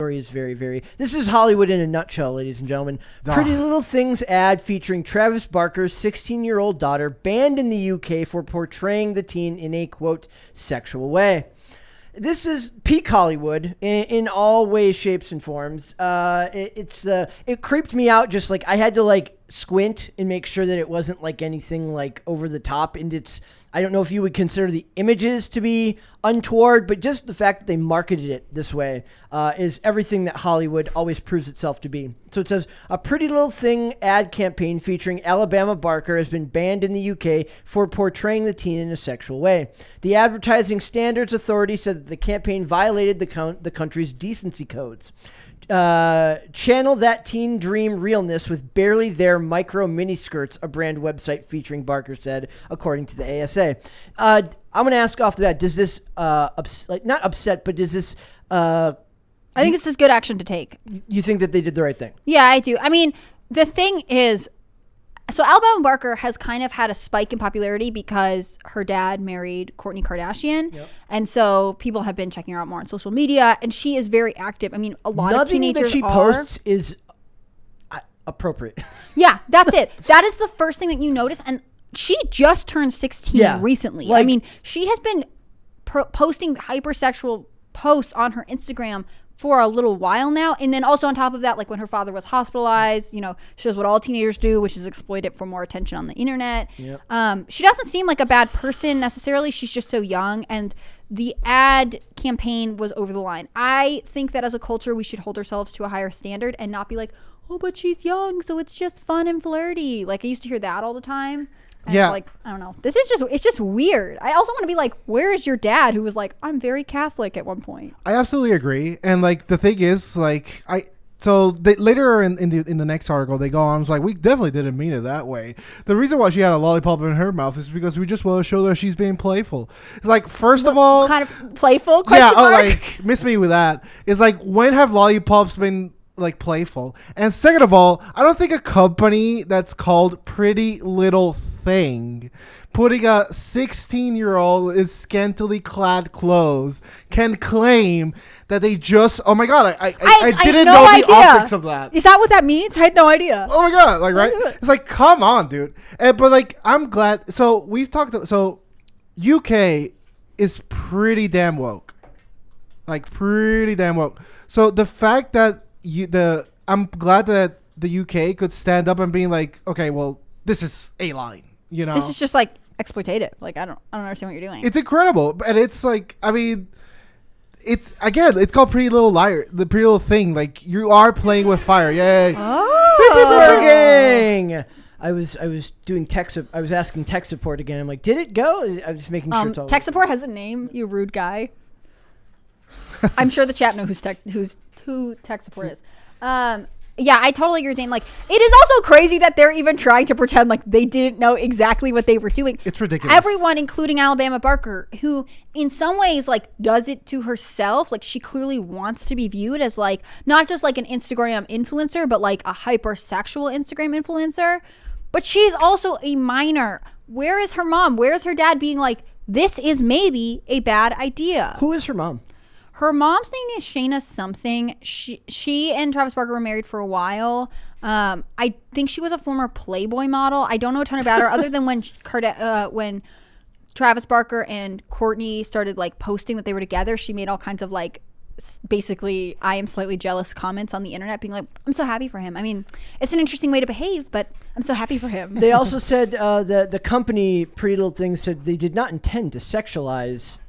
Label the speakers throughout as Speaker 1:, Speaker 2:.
Speaker 1: story is very, very... This is Hollywood in a nutshell, ladies and gentlemen. Pretty Little Things ad featuring Travis Barker's 16-year-old daughter banned in the UK for portraying the teen in a, quote, sexual way. This is peak Hollywood in all ways, shapes, and forms. It creeped me out. Just like I had to like squint and make sure that it wasn't like anything like over the top. And I don't know if you would consider the images to be untoward, but just the fact that they marketed it this way is everything that Hollywood always proves itself to be. So it says, a Pretty Little Thing ad campaign featuring Alabama Barker has been banned in the UK for portraying the teen in a sexual way. The Advertising Standards Authority said that the campaign violated the country's decency codes. Channel that teen dream realness with barely there micro miniskirts, a brand website featuring Barker said, according to the ASA. I'm going to ask off the bat, does this not upset, but does this
Speaker 2: I think this is good action to take.
Speaker 1: You think that they did the right thing?
Speaker 2: Yeah, I do. I mean, the thing is, so Alabama Barker has kind of had a spike in popularity because her dad married Kourtney Kardashian. Yep. And so people have been checking her out more on social media, and she is very active. I mean, a lot of teenagers
Speaker 1: Nothing that she posts is appropriate.
Speaker 2: Yeah, that's it. That is the first thing that you notice. And she just turned 16 recently. Like, I mean, she has been posting hypersexual posts on her Instagram for a little while now. And then also on top of that, like when her father was hospitalized, you know, she does what all teenagers do, which is exploit it for more attention on the internet. Yep. She doesn't seem like a bad person necessarily. She's just so young. And the ad campaign was over the line. I think that as a culture, we should hold ourselves to a higher standard and not be like, oh, but she's young, so it's just fun and flirty. Like I used to hear that all the time. And like, I don't know. It's just weird. I also want to be like, where is your dad who was like, I'm very Catholic at one point?
Speaker 3: I absolutely agree. And like, the thing is, like, later in the next article, they go on, I was like, we definitely didn't mean it that way. The reason why she had a lollipop in her mouth is because we just want to show that she's being playful. It's like, first of all,
Speaker 2: kind of playful? Question mark?
Speaker 3: Like, miss me with that. It's like, when have lollipops been like playful? And second of all, I don't think a company that's called Pretty Little Thing putting a 16-year-old in scantily clad clothes can claim that they just, oh my god, I didn't know the optics of that.
Speaker 2: Is that what that means? I had no idea.
Speaker 3: Oh my god, like, right? It's like, come on, dude. But like, I'm glad. So we've talked, so UK is pretty damn woke. Like, pretty damn woke. So the fact that I'm glad that the UK could stand up and being like, okay, well, this is a line, you know.
Speaker 2: This is just like exploitative. Like, I don't understand what you're doing.
Speaker 3: It's incredible, and it's like, I mean, it's called Pretty Little Liar, the Pretty Little Thing. Like, you are playing with fire. Yay!
Speaker 2: Oh,
Speaker 1: gang! I was doing I was asking tech support again. I'm like, did it go? I was just making sure it's all.
Speaker 2: Tech support has a name. You rude guy. I'm sure the chat know who tech support is. Yeah, I totally agree with Dane. Like, it is also crazy that they're even trying to pretend like they didn't know exactly what they were doing.
Speaker 3: It's ridiculous.
Speaker 2: Everyone, including Alabama Barker, who in some ways like does it to herself. Like, she clearly wants to be viewed as like not just like an Instagram influencer, but like a hypersexual Instagram influencer. But she's also a minor. Where is her mom? Where is her dad being like, this is maybe a bad idea?
Speaker 1: Who is her mom?
Speaker 2: Her mom's name is Shayna something. She and Travis Barker were married for a while. I think she was a former Playboy model. I don't know a ton about her other than when Travis Barker and Kourtney started like posting that they were together. She made all kinds of like basically I am slightly jealous comments on the internet being like, I'm so happy for him. I mean, it's an interesting way to behave, but I'm so happy for him.
Speaker 1: They also said the company Pretty Little Things said they did not intend to sexualize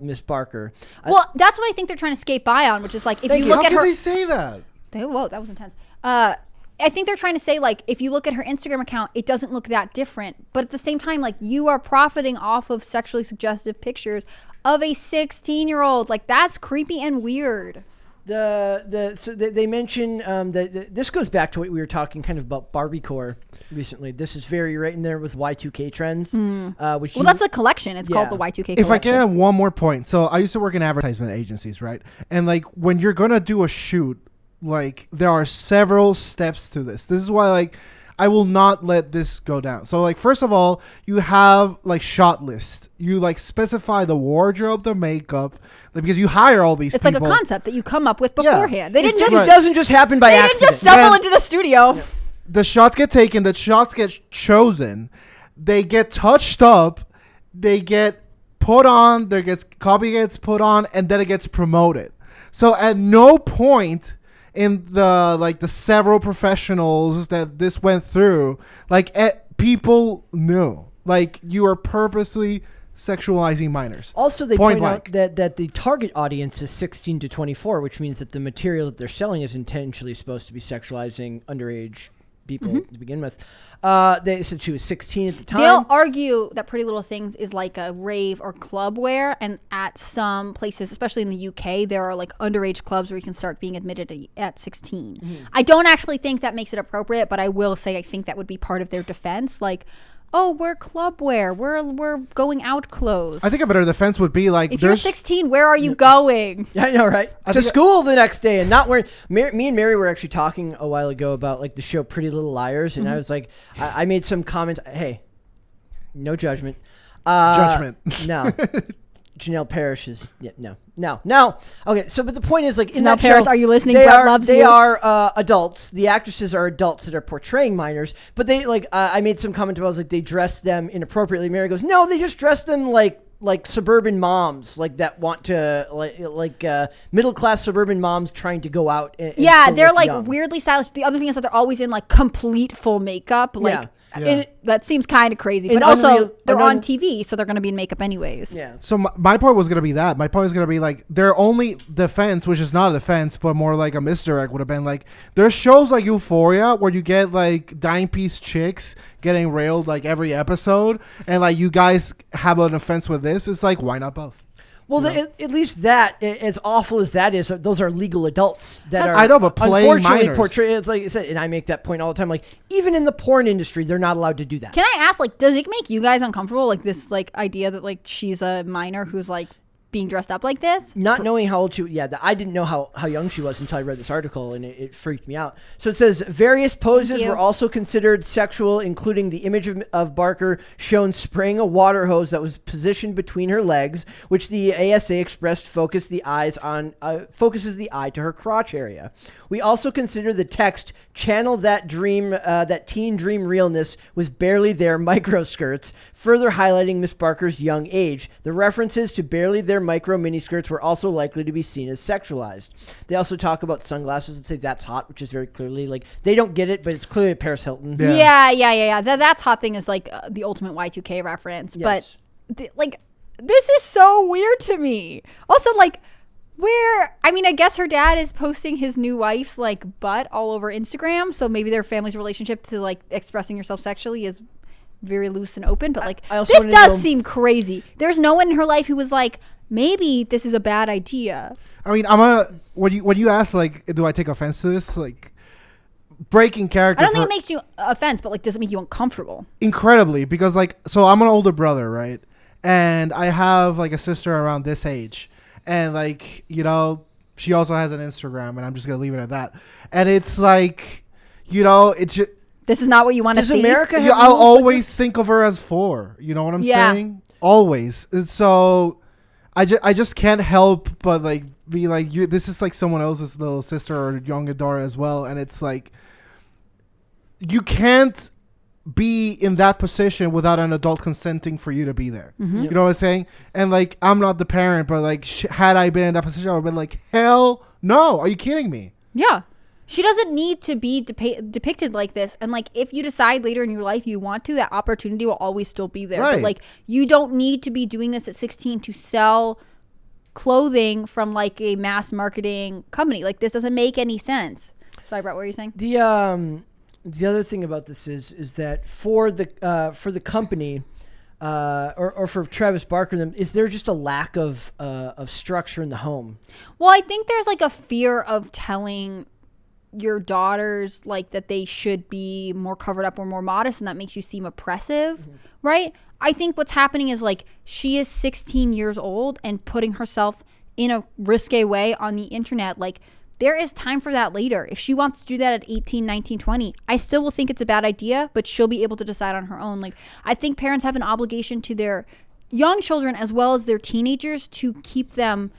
Speaker 1: Miss Barker.
Speaker 2: Well, that's what I think they're trying to skate by on, which is like, if you look at her.
Speaker 3: How can they say that?
Speaker 2: Whoa, that was intense. I think they're trying to say, like, if you look at her Instagram account, it doesn't look that different. But at the same time, like, you are profiting off of sexually suggestive pictures of a 16-year-old. Like, that's creepy and weird.
Speaker 1: So they mention that this goes back to what we were talking kind of about Barbiecore recently. This is very right in there with Y2K trends.
Speaker 2: That's a collection. It's called the Y2K collection.
Speaker 3: If I can add one more point. So I used to work in advertisement agencies, right? And like, when you're going to do a shoot, like, there are several steps to this. This is why, like, I will not let this go down. So like, first of all, you have like shot list. You like specify the wardrobe, the makeup, like, because you hire all these people.
Speaker 2: It's like a concept that you come up with beforehand. They didn't
Speaker 1: it doesn't just happen by accident.
Speaker 2: They didn't just stumble into the studio.
Speaker 3: Yeah. The shots get taken. The shots get chosen. They get touched up. They get put on. Copy gets put on, and then it gets promoted. So at no point in the several professionals that this went through, people knew, like, you are purposely sexualizing minors.
Speaker 1: Also, they point out that the target audience is 16 to 24, which means that the material that they're selling is intentionally supposed to be sexualizing underage people to begin with. They said she was 16 at the time.
Speaker 2: They'll argue that Pretty Little Things is like a rave or club wear, and at some places, especially in the UK, there are like underage clubs where you can start being admitted at 16. I don't actually think that makes it appropriate, but I will say I think that would be part of their defense. Like, oh, we're club wear. We're going out clothes.
Speaker 3: I think a better defense would be like,
Speaker 2: if you're 16, where are you going?
Speaker 1: Yeah, I know, right? To school the next day and not wearing. Me and Mary were actually talking a while ago about like the show Pretty Little Liars, and I was like, I made some comments. Hey, no judgment.
Speaker 3: Judgment.
Speaker 1: No. Janelle Parrish is no. Okay, so but the point is, like, in
Speaker 2: Janelle
Speaker 1: that
Speaker 2: Parrish,
Speaker 1: show,
Speaker 2: are you listening?
Speaker 1: They
Speaker 2: Brett loves you.
Speaker 1: They are adults. The actresses are adults that are portraying minors. But they like I made some comment about, like, they dress them inappropriately. Mary goes, no, they just dress them like suburban moms, like that want to like middle class suburban moms trying to go out. And
Speaker 2: they're like
Speaker 1: young.
Speaker 2: Weirdly stylish. The other thing is that they're always in like complete full makeup. Like. Yeah. And that seems kind of crazy, but also they're on TV, so they're going to be in makeup anyways.
Speaker 1: Yeah.
Speaker 3: So my point was going to be that. My point was going to be like, their only defense, which is not a defense, but more like a misdirect, would have been like, there's shows like Euphoria where you get like dime piece chicks getting railed like every episode, and like you guys have an offense with this. It's like, why not both?
Speaker 1: Well, at least that, as awful as that is, those are legal adults that are.
Speaker 3: I know, but playing minors.
Speaker 1: Portrayed. It's like I said, and I make that point all the time. Like, even in the porn industry, they're not allowed to do that.
Speaker 2: Can I ask, like, does it make you guys uncomfortable? Like this, like, idea that like she's a minor who's like being dressed up like this?
Speaker 1: Not knowing how old I didn't know how young she was until I read this article, and it freaked me out. So it says various poses were also considered sexual, including the image of Barker shown spraying a water hose that was positioned between her legs, which the ASA expressed focuses the eye to her crotch area. We also consider the text "Channel that dream, that teen dream realness was barely there" microskirts, further highlighting Miss Barker's young age. The references to barely there micro miniskirts were also likely to be seen as sexualized. They also talk about sunglasses and say "that's hot," which is very clearly like they don't get it, but it's clearly a Paris Hilton.
Speaker 2: Yeah. That's hot thing is like the ultimate Y2K reference,
Speaker 1: yes.
Speaker 2: But like this is so weird to me. Also, like, I guess her dad is posting his new wife's like butt all over Instagram, so maybe their family's relationship to like expressing yourself sexually is very loose and open. But like, this does seem crazy. There's no one in her life who was like, maybe this is a bad idea.
Speaker 3: I mean, when you ask like, do I take offense to this? Like, breaking character.
Speaker 2: I don't think it makes you offense, but like, does it make you uncomfortable?
Speaker 3: Incredibly, because like, so I'm an older brother, right? And I have like a sister around this age. And like, you know, she also has an Instagram, and I'm just gonna leave it at that. And it's like, you know, it's just,
Speaker 2: this is not what you want to see.
Speaker 1: America
Speaker 3: I'll always think of her as 4. You know what I'm saying? Always. And so I just can't help but like be like, this is like someone else's little sister or younger daughter as well. And it's like, you can't be in that position without an adult consenting for you to be there.
Speaker 2: Mm-hmm.
Speaker 3: You know what I'm saying? And like, I'm not the parent, but like, had I been in that position, I would have been like, hell no. Are you kidding me?
Speaker 2: Yeah. She doesn't need to be depicted like this. And like, if you decide later in your life you want to, that opportunity will always still be there.
Speaker 3: Right.
Speaker 2: But like, you don't need to be doing this at 16 to sell clothing from like a mass marketing company. Like, this doesn't make any sense. Sorry, Brett, what were you saying?
Speaker 1: The other thing about this is that for the company, or for Travis Barker, is there just a lack of structure in the home?
Speaker 2: Well, I think there's like a fear of telling your daughters like that they should be more covered up or more modest, and that makes you seem oppressive, right? I think what's happening is like she is 16 years old and putting herself in a risque way on the internet. Like, there is time for that later. If she wants to do that at 18, 19, 20, I still will think it's a bad idea, but she'll be able to decide on her own. Like, I think parents have an obligation to their young children as well as their teenagers to keep them,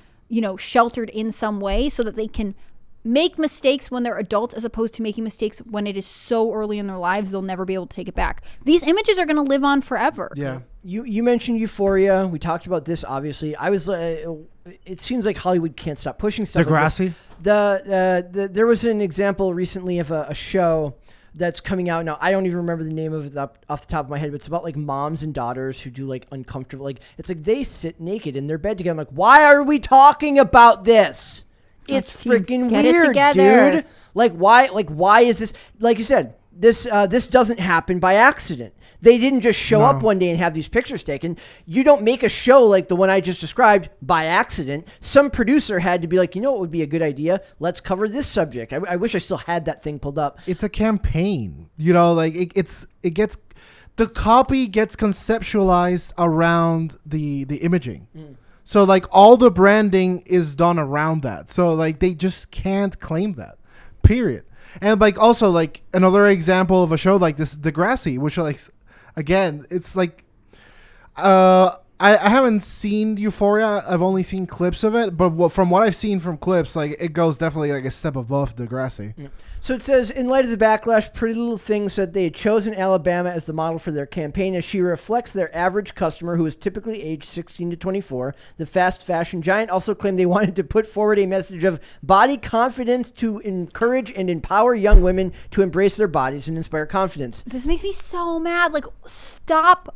Speaker 2: sheltered in some way so that they can make mistakes when they're adults as opposed to making mistakes when it is so early in their lives they'll never be able to take it back. These images are going to live on forever.
Speaker 3: Yeah.
Speaker 1: You mentioned Euphoria. We talked about this, obviously. It seems like Hollywood can't stop pushing stuff.
Speaker 3: Degrassi?
Speaker 1: Like there was an example recently of a show that's coming out now. I don't even remember the name of it off the top of my head, but it's about like moms and daughters who do like uncomfortable, like it's like they sit naked in their bed together. I'm like, why are we talking about this? It's freaking weird, dude. Like why is this? Like you said, this doesn't happen by accident. They didn't just show up one day and have these pictures taken. You don't make a show like the one I just described by accident. Some producer had to be like, what would be a good idea? Let's cover this subject. I wish I still had that thing pulled up.
Speaker 3: It's a campaign. The copy gets conceptualized around the imaging. So like all the branding is done around that. So like they just can't claim that. Period. And like also like another example of a show like this, Degrassi, which like again, it's like I haven't seen Euphoria. I've only seen clips of it, but from what I've seen from clips, like it goes definitely like a step above Degrassi.
Speaker 1: Yeah. So it says, in light of the backlash, Pretty Little Thing said they had chosen Alabama as the model for their campaign as she reflects their average customer who is typically aged 16 to 24. The fast fashion giant also claimed they wanted to put forward a message of body confidence to encourage and empower young women to embrace their bodies and inspire confidence.
Speaker 2: This makes me so mad. Like, stop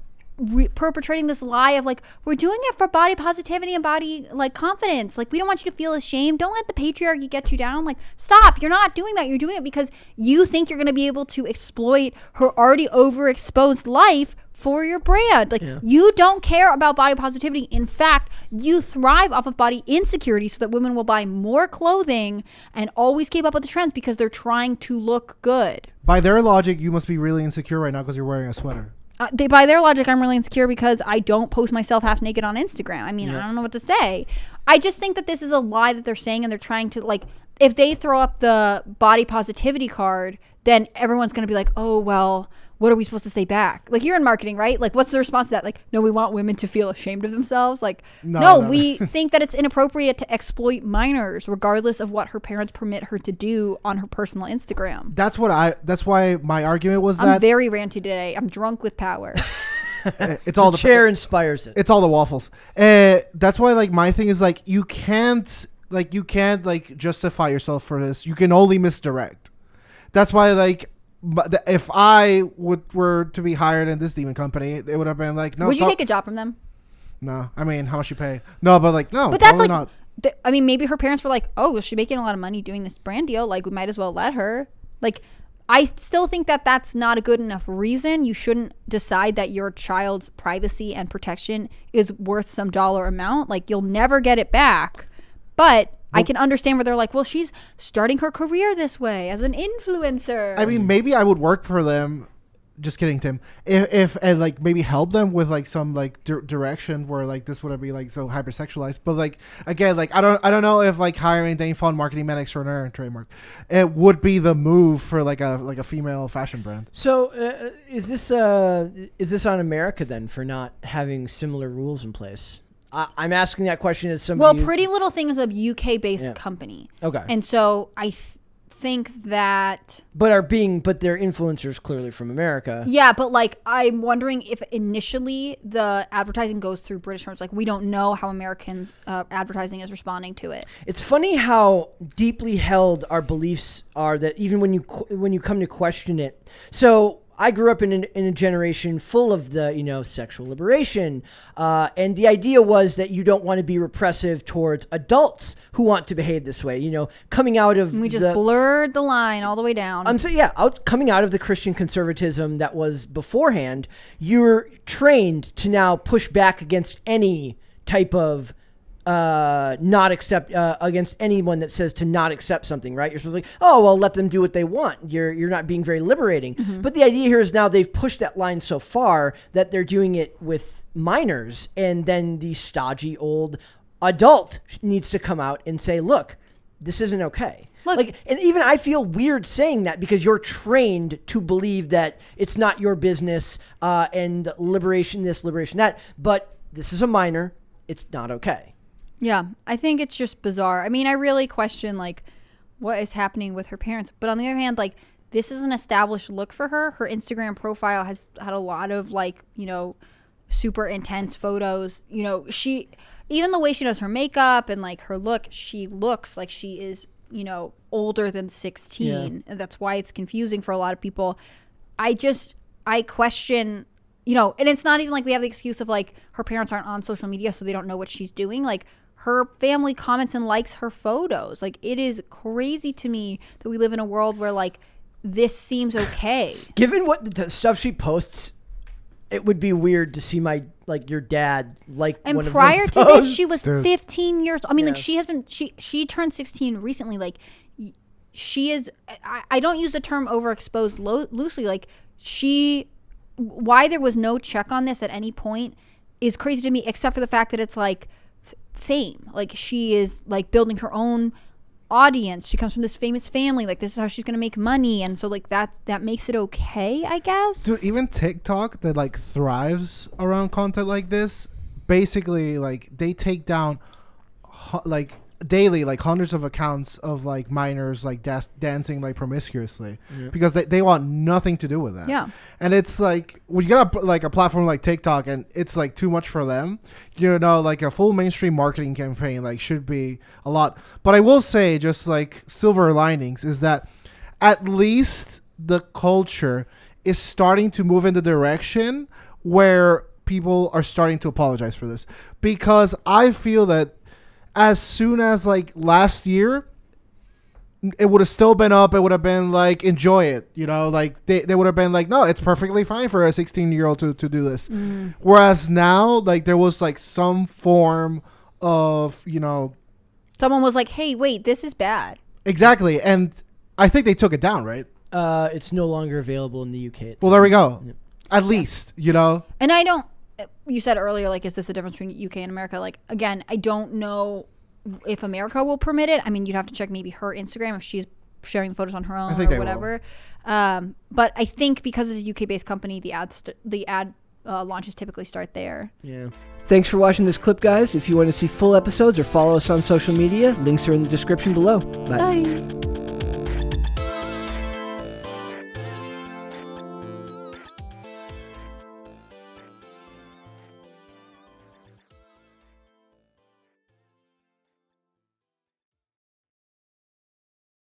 Speaker 2: perpetrating this lie of like, we're doing it for body positivity and body like confidence. Like, we don't want you to feel ashamed. Don't let the patriarchy get you down. Like, stop. You're not doing that. You're doing it because you think you're going to be able to exploit her already overexposed life for your brand. Like, you don't care about body positivity. In fact, you thrive off of body insecurity so that women will buy more clothing and always keep up with the trends because they're trying to look good.
Speaker 3: By their logic, you must be really insecure right now because you're wearing a sweater.
Speaker 2: By their logic, I'm really insecure because I don't post myself half naked on Instagram. I mean, I don't know what to say. I just think that this is a lie that they're saying, and they're trying to, like, if they throw up the body positivity card, then everyone's going to be like, oh, well, what are we supposed to say back? Like, you're in marketing, right? Like, what's the response to that? Like, no, we want women to feel ashamed of themselves. Like, no, we think that it's inappropriate to exploit minors regardless of what her parents permit her to do on her personal Instagram.
Speaker 3: That's why my argument was that
Speaker 2: I'm very ranty today. I'm drunk with power.
Speaker 3: It's all
Speaker 1: the chair inspires it.
Speaker 3: It's all the waffles. That's why like my thing is like you can't justify yourself for this. You can only misdirect. That's why like if I were to be hired in this demon company, it would have been like, no.
Speaker 2: Would you take a job from them?
Speaker 3: No. I mean, how much you pay? No, but like, no.
Speaker 2: But that's like,
Speaker 3: not.
Speaker 2: I mean, maybe her parents were like, oh, she's making a lot of money doing this brand deal. Like, we might as well let her. Like, I still think that that's not a good enough reason. You shouldn't decide that your child's privacy and protection is worth some dollar amount. Like, you'll never get it back. But I can understand where they're like, well, she's starting her career this way as an influencer.
Speaker 3: I mean, maybe I would work for them. Just kidding, Tim. If and like maybe help them with like some like direction where like this wouldn't be like so hypersexualized. But like again, like I don't know if like hiring Dane Fawn, marketing man extraordinaire and trademark, it would be the move for like a female fashion brand.
Speaker 1: So is this on America then for not having similar rules in place? I'm asking that question as somebody.
Speaker 2: Well, Pretty Little Thing is a UK-based company.
Speaker 1: Okay.
Speaker 2: And so I think that.
Speaker 1: But they're influencers clearly from America.
Speaker 2: Yeah, but like I'm wondering if initially the advertising goes through British firms. Like we don't know how Americans advertising is responding to it.
Speaker 1: It's funny how deeply held our beliefs are that even when you come to question it. So I grew up in a generation full of the, sexual liberation. And the idea was that you don't want to be repressive towards adults who want to behave this way, coming out of.
Speaker 2: And we just blurred the line all the way down.
Speaker 1: Coming out of the Christian conservatism that was beforehand, you're trained to now push back against any type of not accept against anyone that says to not accept something, right? You're supposed to be like, oh, well, let them do what they want. You're not being very liberating. Mm-hmm. But the idea here is now they've pushed that line so far that they're doing it with minors, and then the stodgy old adult needs to come out and say, look, this isn't okay.
Speaker 2: Look,
Speaker 1: like, and even I feel weird saying that because you're trained to believe that it's not your business and liberation this, liberation that. But this is a minor. It's not okay.
Speaker 2: Yeah, I think it's just bizarre. I mean, I really question like what is happening with her parents. But on the other hand, like this is an established look for her. Her Instagram profile has had a lot of like, you know, super intense photos. You know, she, even the way she does her makeup and like her look, she looks like she is, you know, older than 16. Yeah. And that's why it's confusing for a lot of people. I question, you know, and it's not even like we have the excuse of like her parents aren't on social media so they don't know what she's doing. Like her family comments and likes her photos. Like it is crazy to me that we live in a world where like this seems okay.
Speaker 1: Given what the stuff she posts, it would be weird to see your dad like
Speaker 2: and
Speaker 1: one
Speaker 2: prior
Speaker 1: of
Speaker 2: to
Speaker 1: those
Speaker 2: this she was 15 years old. I mean, like she has been she turned 16 recently. Like she is, I don't use the term overexposed loosely. Like why there was no check on this at any point is crazy to me, except for the fact that it's like fame. Like she is like building her own audience. She comes from this famous family. Like this is how she's gonna make money, and so like that makes it okay, I guess.
Speaker 3: Dude, even TikTok that like thrives around content like this, basically like they take down like daily like hundreds of accounts of like minors like dancing like promiscuously because they want nothing to do with that.
Speaker 2: Yeah.
Speaker 3: And it's like when you get a platform like TikTok and it's like too much for them, you know, like a full mainstream marketing campaign like should be a lot. But I will say, just like silver linings, is that at least the culture is starting to move in the direction where people are starting to apologize for this, because I feel that as soon as like last year, it would have still been up. It would have been like, enjoy it. You know, like they would have been like, no, it's perfectly fine for a 16-year-old to do this. Whereas now, like there was like some form of, you know.
Speaker 2: Someone was like, hey, wait, this is bad.
Speaker 3: Exactly. And I think they took it down, right?
Speaker 1: It's no longer available in the UK.
Speaker 3: Well, there we go. Yep. At least, you know.
Speaker 2: And I don't. You said earlier, like, is this a difference between UK and America? Like, again, I don't know if America will permit it. I mean, you'd have to check maybe her Instagram if she's sharing the photos on her own or whatever. But I think because it's a UK-based company, the ad launches typically start there.
Speaker 1: Yeah. Thanks for watching this clip, guys. If you want to see full episodes or follow us on social media, links are in the description below. Bye.